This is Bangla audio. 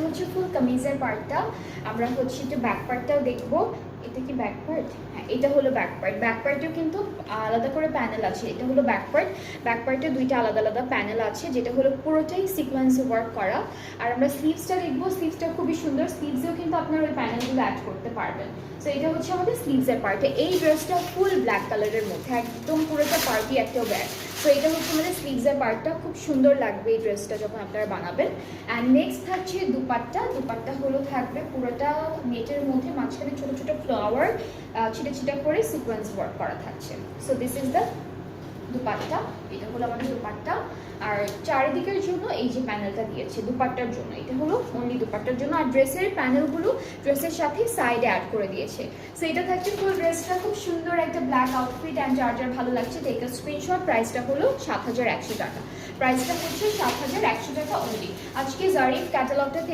হচ্ছে ফুল কামিজের পার্টটা। আমরা হচ্ছে একটু ব্যাক পার্টটাও দেখবো। এটা কি ব্যাক পার্ট? হ্যাঁ, এটা হলো ব্যাক পার্ট। ব্যাক পার্টেও কিন্তু আলাদা করে প্যানেল আছে। এটা হলো ব্যাক পার্ট। ব্যাক পার্টে দুইটা আলাদা আলাদা প্যানেল আছে, যেটা হলো পুরোটাই সিকোয়েন্স ওয়ার্ক করা। আর আমরা স্লিভসটা দেখবো। স্লিভসটা খুবই সুন্দর। স্লিভসেও কিন্তু আপনার ওই প্যানেলগুলো অ্যাড করতে পারবেন। সো এটা হচ্ছে আমাদের স্লিভসের পার্টে। এই ড্রেসটা ফুল ব্ল্যাক কালারের মধ্যে, একদম পুরোটা পার্টি একটা ব্যাগ। সো এটা হচ্ছে আমাদের স্লিভসের পার্টটা। খুব সুন্দর লাগবে এই ড্রেসটা যখন আপনারা বানাবেন। অ্যান্ড নেক্সট থাকছে দুপাট্টা। দুপাট্টা হলো থাকবে পুরোটা নেটের মধ্যে, মাঝখানে ছোট ছোট ফ্লাওয়ার ছিটা ছিটা করে সিকোয়েন্স ওয়ার্ক করা থাকছে। So this is the dupatta. এটা হলো আমাদের দুপাট্টা। আর চারিদিকের জন্য এই যে প্যানেলটা দিয়েছে দুপাট্টার জন্য, এটা হলো অনলি দুপাট্টার জন্য। আর ড্রেসের প্যানেলগুলো ড্রেসের সাথে সাইডে অ্যাড করে দিয়েছে। সো এটা থাকছে ফুল ড্রেসটা। খুব সুন্দর একটা ব্ল্যাক আউটফিট। অ্যান্ড যার যার ভালো লাগছে টেক আ স্ক্রিনশট। প্রাইসটা হলো ৭,১০০ টাকা। প্রাইসটা হচ্ছে ৭,১০০ টাকা অনলি। আজকে জারিফ ক্যাটালগটা থেকে